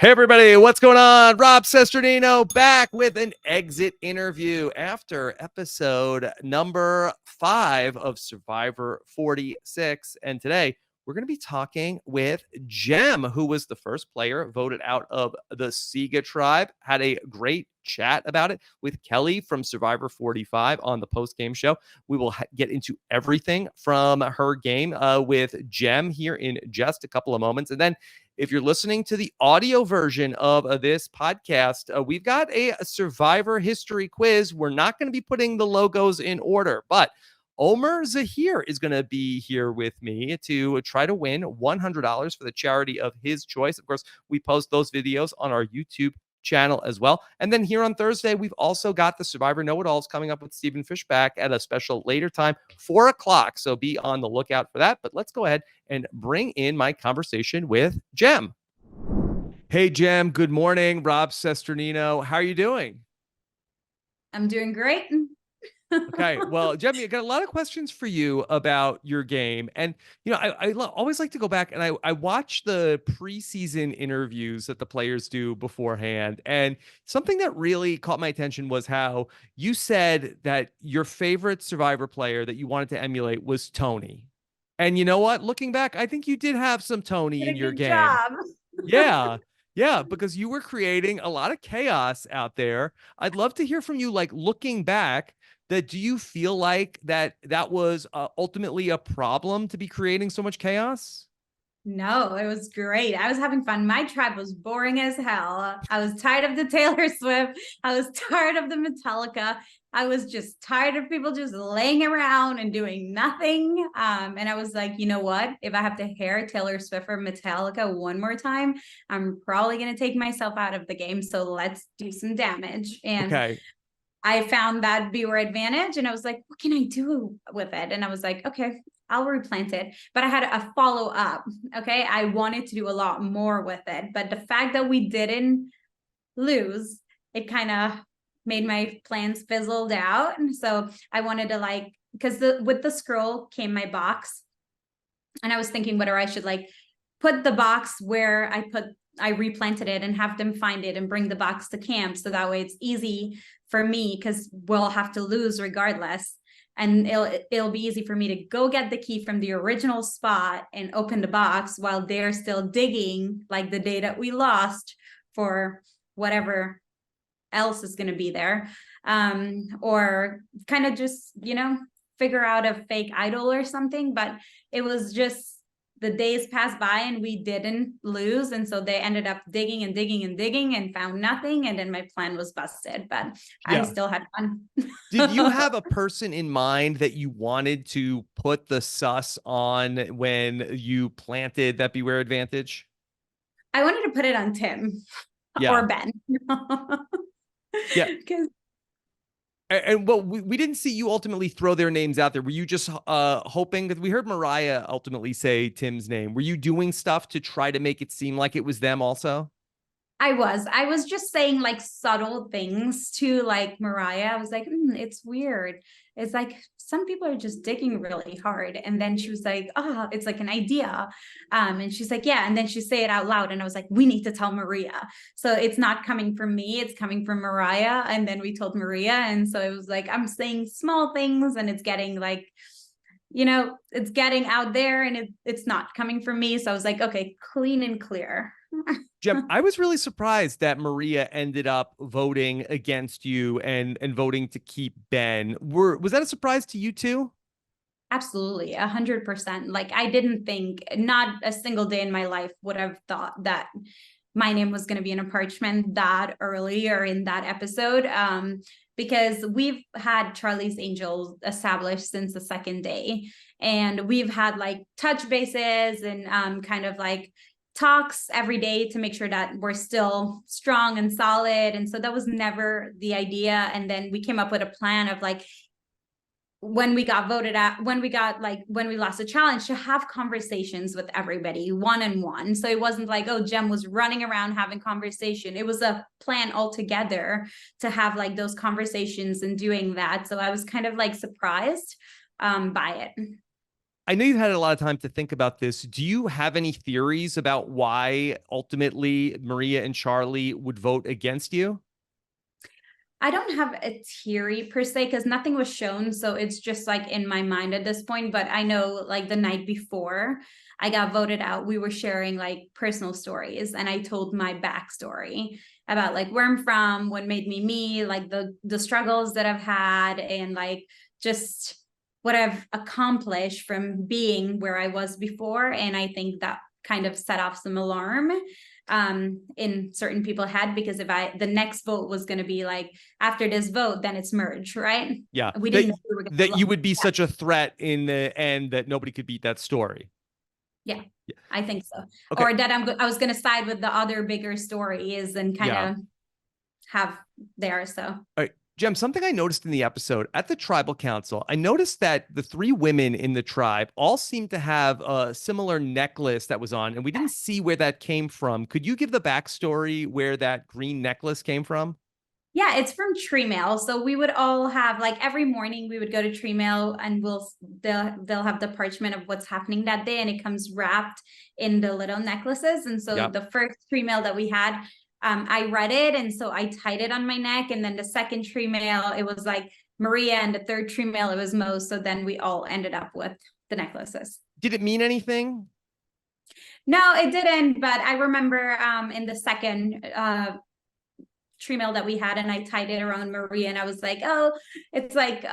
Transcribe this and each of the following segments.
Hey everybody, what's going on? Rob Cesternino back with an exit interview after episode number 5 of Survivor 46. And today we're going to be talking with Jem, who was the first player voted out of the Siga tribe. Had a great chat about it with Kelly from Survivor 45 on the post-game show. We will get into everything from her game with Jem here in just a couple of moments. And then if you're listening to the audio version of this podcast, we've got a Survivor history quiz. We're not going to be putting the logos in order, but Omer Zahir is going to be here with me to try to win $100 for the charity of his choice. Of course, we post those videos on our YouTube channel as well. And then here on Thursday, we've also got the Survivor Know-It-Alls coming up with Stephen Fishbach at a special later time, 4 o'clock. So be on the lookout for that. But let's go ahead and bring in my conversation with Jem. Hey, Jem. Good morning. Rob Cesternino. How are you doing? I'm doing great. Okay. Well, Jem, I got a lot of questions for you about your game. And, I always like to go back and I watch the preseason interviews that the players do beforehand. And something that really caught my attention was how you said that your favorite Survivor player that you wanted to emulate was Tony. And you know what? Looking back, I think you did have some Tony in your game. Job. Yeah. Yeah, because you were creating a lot of chaos out there. I'd love to hear from you, like looking back, that do you feel like that was ultimately a problem to be creating so much chaos? No, it was great. I was having fun. My tribe was boring as hell. I was tired of the Taylor Swift. I was tired of the Metallica. I was just tired of people just laying around and doing nothing. And I was like, you know what? If I have to hear Taylor Swift or Metallica one more time, I'm probably going to take myself out of the game. So let's do some damage. And Okay. I found that viewer advantage and I was like, what can I do with it? And I was like, okay, I'll replant it. But I had a follow up. Okay. I wanted to do a lot more with it. But the fact that we didn't lose, it kind of made my plans fizzled out. And so I wanted to because with the scroll came my box. And I was thinking whether I should put the box where I replanted it and have them find it and bring the box to camp. So that way it's easy for me because we'll have to lose regardless. And it'll be easy for me to go get the key from the original spot and open the box while they're still digging like the day that we lost for whatever else is going to be there. Or kind of just, figure out a fake idol or something. But it was just the days passed by and we didn't lose. And so they ended up digging and digging and digging and found nothing. And then my plan was busted, but yeah. I still had fun. Did you have a person in mind that you wanted to put the sus on when you planted that beware advantage? I wanted to put it on Tim or Ben. Yeah. And well, we didn't see you ultimately throw their names out there. Were you just hoping? Because we heard Mariah ultimately say Tim's name. Were you doing stuff to try to make it seem like it was them also? I was just saying subtle things to Mariah. I was like, it's weird. It's like some people are just digging really hard. And then she was like, oh, it's like an idea. And she's like, yeah. And then she say it out loud. And I was like, we need to tell Maria. So it's not coming from me. It's coming from Mariah. And then we told Maria. And so it was like, I'm saying small things and it's getting it's getting out there and it's not coming from me. So I was like, okay, clean and clear. Jem, I was really surprised that Maria ended up voting against you and voting to keep Ben. Was that a surprise to you too? Absolutely, 100%. I didn't think, not a single day in my life would have thought that my name was going to be in a parchment that early or in that episode. Because we've had Charlie's Angels established since the second day. And we've had touch bases and kind of talks every day to make sure that we're still strong and solid. And so that was never the idea. And then we came up with a plan of when we got voted out, when we lost the challenge, to have conversations with everybody one-on-one. So it wasn't oh, Jem was running around having conversation. It was a plan altogether to have those conversations and doing that. So I was kind of surprised by it. I know you've had a lot of time to think about this. Do you have any theories about why ultimately Maria and Charlie would vote against you? I don't have a theory per se because nothing was shown. So it's just like in my mind at this point. But I know like the night before I got voted out, we were sharing like personal stories. And I told my backstory about like where I'm from, what made me me, like the struggles that I've had, and like just what I've accomplished from being where I was before. And I think that kind of set off some alarm in certain people's head, because if the next vote was going to be like, after this vote, then it's merge, right? Yeah, We didn't know we were going that to you would be such a threat in the end that nobody could beat that story. Yeah, I think so. Okay. Or that I was going to side with the other bigger stories and kind of have there. So All right. Jem, something I noticed in the episode at the tribal council, I noticed that the three women in the tribe all seemed to have a similar necklace that was on, and we didn't see where that came from. Could you give the backstory where that green necklace came from? yeah, it's from Tree Mail. So we would all have like every morning we would go to Tree Mail, and they'll have the parchment of what's happening that day, and it comes wrapped in the little necklaces. And so the first Tree Mail that we had, I read it, and so I tied it on my neck. And then the second Tree Mail, it was like Maria, and the third Tree Mail, it was Mo. So then we all ended up with the necklaces. Did it mean anything? No, it didn't. But I remember in the second Tree Mail that we had, and I tied it around Maria, and I was like, oh, it's like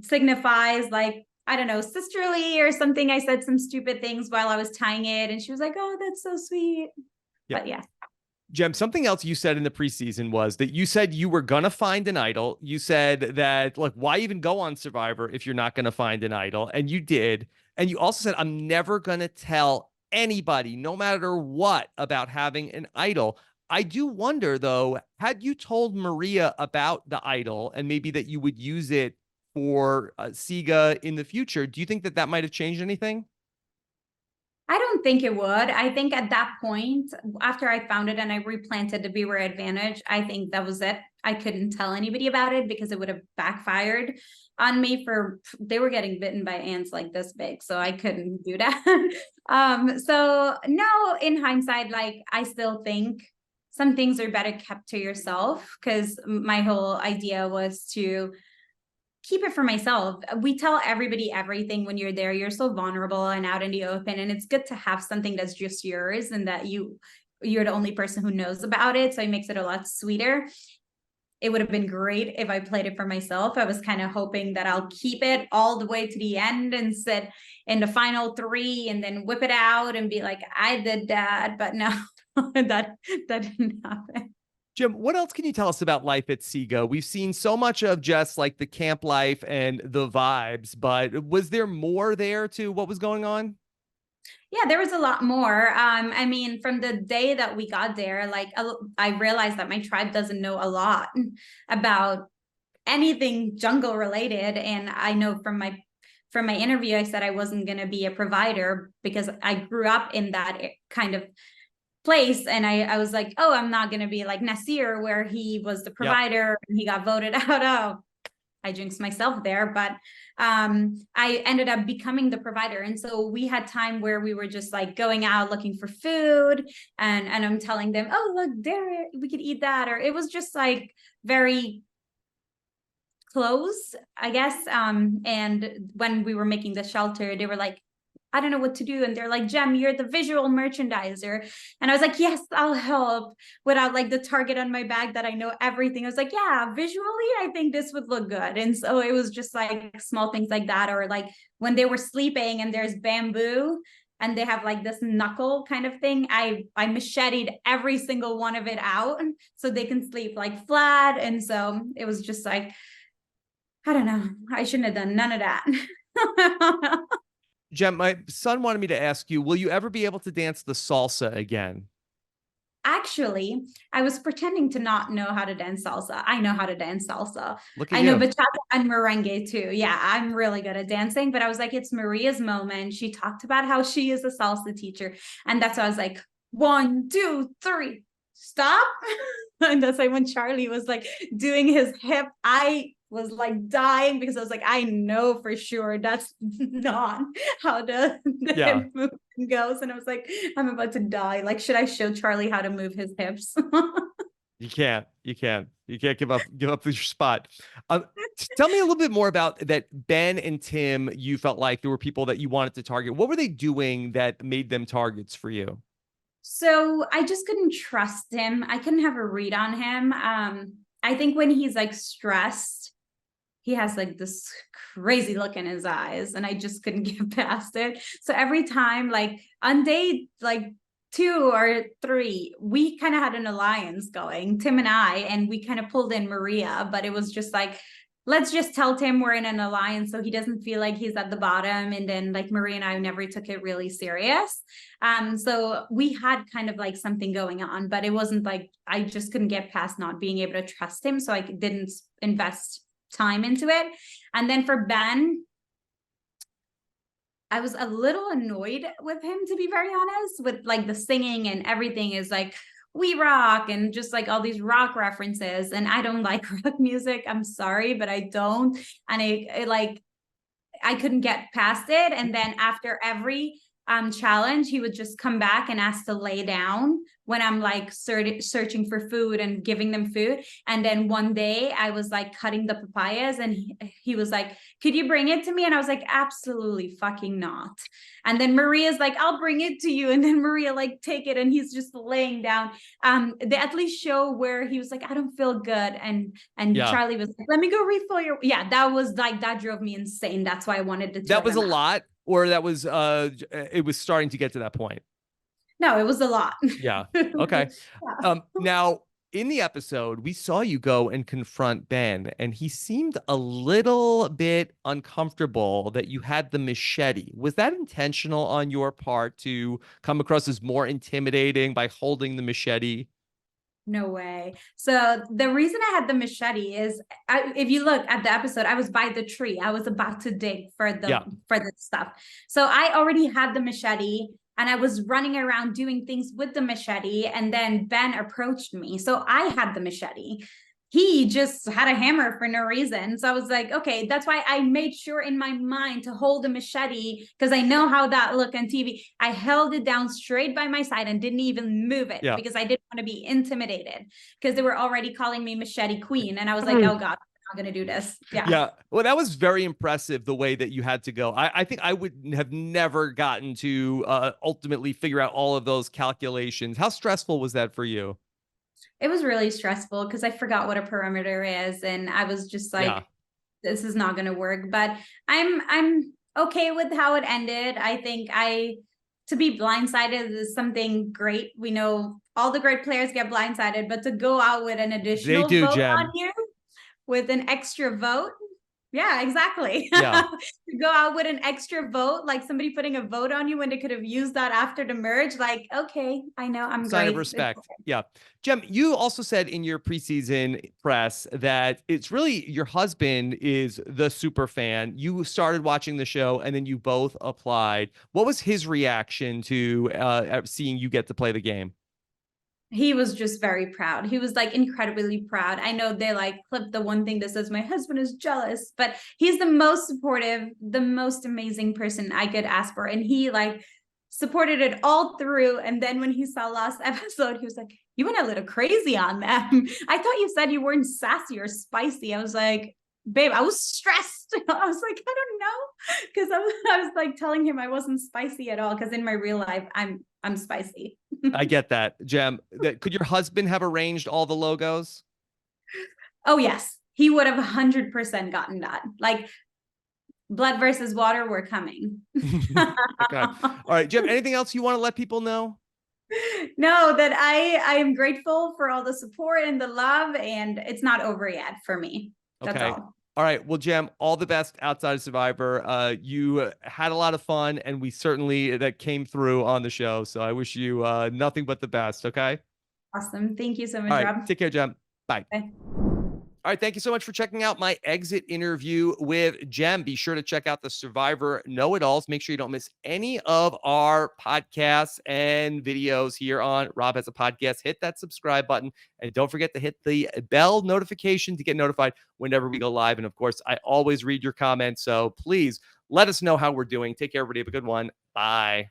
signifies like, I don't know, sisterly or something. I said some stupid things while I was tying it, and she was like, oh, that's so sweet. But yeah. Jem, something else you said in the preseason was that you said you were gonna find an idol. You said that, like, why even go on Survivor if you're not gonna find an idol? And you did. And you also said, I'm never gonna tell anybody, no matter what, about having an idol. I do wonder, though, had you told Maria about the idol and maybe that you would use it for Siga in the future, do you think that that might have changed anything? I don't think it would. I think at that point, after I found it and I replanted the viewer advantage, I think that was it. I couldn't tell anybody about it because it would have backfired on me. They were getting bitten by ants like this big, so I couldn't do that. So no, in hindsight, like I still think some things are better kept to yourself, because my whole idea was to keep it for myself. We tell everybody everything when you're there. You're so vulnerable and out in the open, and it's good to have something that's just yours and that you're the only person who knows about it. So it makes it a lot sweeter. It would have been great if I played it for myself. I was kind of hoping that I'll keep it all the way to the end and sit in the final three and then whip it out and be like, I did that. But no, that didn't happen. Jem, what else can you tell us about life at Sega? We've seen so much of just like the camp life and the vibes, but was there more there to what was going on? Yeah, there was a lot more. I mean, from the day that we got there, like I realized that my tribe doesn't know a lot about anything jungle related. And I know from my interview, I said I wasn't going to be a provider because I grew up in that kind of place. And I was like, oh, I'm not going to be like Nasir, where he was the provider and he got voted out. Oh, I jinxed myself there, but I ended up becoming the provider. And so we had time where we were just like going out looking for food, and I'm telling them, oh, look there, we could eat that. Or it was just like very close, I guess. And when we were making the shelter, they were like, I don't know what to do. And they're like, Jem, you're the visual merchandiser. And I was like, yes, I'll help, without like the target on my bag that I know everything. I was like, yeah, visually, I think this would look good. And so it was just like small things like that. Or like when they were sleeping and there's bamboo and they have like this knuckle kind of thing, I macheted every single one of it out so they can sleep like flat. And so it was just like, I don't know, I shouldn't have done none of that. Jem, my son wanted me to ask you, will you ever be able to dance the salsa again? Actually, I was pretending to not know how to dance salsa. I know how to dance salsa. Look at I know you. bachata and merengue too. Yeah, I'm really good at dancing, but I was like, it's Maria's moment. She talked about how she is a salsa teacher. And that's why I was like, 1, 2, 3, stop. And that's like when Charlie was like doing his hip, I was like dying because I was like, I know for sure that's not how the Yeah. hip movement goes. And I was like, I'm about to die. Like, should I show Charlie how to move his hips? You can't. You can't. You can't give up your spot. Tell me a little bit more about that. Ben and Tim, you felt like there were people that you wanted to target. What were they doing that made them targets for you? So I just couldn't trust him. I couldn't have a read on him. I think when he's like stressed, he has like this crazy look in his eyes, and I just couldn't get past it. So every time, like on day like 2 or 3, we kind of had an alliance going, Tim and I, and we kind of pulled in Maria, but it was just like, let's just tell Tim we're in an alliance so he doesn't feel like he's at the bottom. And then like Maria and I never took it really serious. So we had kind of like something going on, but it wasn't like, I just couldn't get past not being able to trust him. So I didn't invest time into it. And then for Ben, I was a little annoyed with him, to be very honest, with like the singing and everything is like, we rock, and just like all these rock references. And I don't like rock music. I'm sorry, but I don't. And it like, I couldn't get past it. And then after every challenge, he would just come back and ask to lay down when I'm like searching for food and giving them food. And then one day I was like cutting the papayas, and he was like, could you bring it to me? And I was like, absolutely fucking not. And then Maria's like, I'll bring it to you. And then Maria like, take it. And he's just laying down. They at least show where he was like, I don't feel good. And Yeah. Charlie was like, let me go refill your, yeah, that was like, that drove me insane. That's why I wanted to throw That was a them out. lot, or that was it was starting to get to that point. No, it was a lot. Yeah. Okay. Yeah. Now in the episode, we saw you go and confront Ben, and he seemed a little bit uncomfortable that you had the machete. Was that intentional on your part to come across as more intimidating by holding the machete? No way. So the reason I had the machete is, if you look at the episode, I was by the tree. I was about to dig for the stuff. So I already had the machete, and I was running around doing things with the machete. And then Ben approached me. So I had the machete. He just had a hammer for no reason. So I was like, okay, that's why I made sure in my mind to hold a machete, because I know how that look on TV. I held it down straight by my side and didn't even move it because I didn't want to be intimidated, because they were already calling me Machete Queen. And I was like, oh God, I'm not going to do this. Yeah. Yeah. Well, that was very impressive, the way that you had to go. I think I would have never gotten to ultimately figure out all of those calculations. How stressful was that for you? It was really stressful because I forgot what a perimeter is, and I was just like, this is not going to work. But I'm okay with how it ended. I think to be blindsided is something great. We know all the great players get blindsided, but to go out with an additional vote Jem. on you, with an extra vote. Yeah, exactly. Yeah. To go out with an extra vote, like somebody putting a vote on you when they could have used that after the merge. Like, okay, I know I'm Sign great. of respect. Yeah. Jem, you also said in your preseason press that it's really your husband is the super fan. You started watching the show and then you both applied. What was his reaction to seeing you get to play the game? He was just very proud. He was like incredibly proud. I know they like clipped the one thing that says my husband is jealous, but he's the most supportive, the most amazing person I could ask for. And he like supported it all through. And then when he saw last episode, he was like, you went a little crazy on them. I thought you said you weren't sassy or spicy. I was like, babe, I was stressed. I was like, I don't know. Because I was like telling him I wasn't spicy at all. Because in my real life, I'm spicy. I get that, Jem. Could your husband have arranged all the logos? Oh, yes. He would have 100% gotten that. Like, blood versus water, we're coming. Okay. All right, Jem, anything else you want to let people know? No, that I am grateful for all the support and the love, and it's not over yet for me. That's all. All right. Well, Jem, all the best outside of Survivor. You had a lot of fun, and we certainly that came through on the show. So I wish you nothing but the best. Okay. Awesome. Thank you so much, All right. Rob. Take care, Jem. Bye. Bye. All right, thank you so much for checking out my exit interview with Jem. Be sure to check out the Survivor Know-It-Alls. Make sure you don't miss any of our podcasts and videos here on Rob Has a Podcast. Hit that subscribe button, and don't forget to hit the bell notification to get notified whenever we go live. And of course, I always read your comments, so please let us know how we're doing. Take care, everybody. Have a good one. Bye.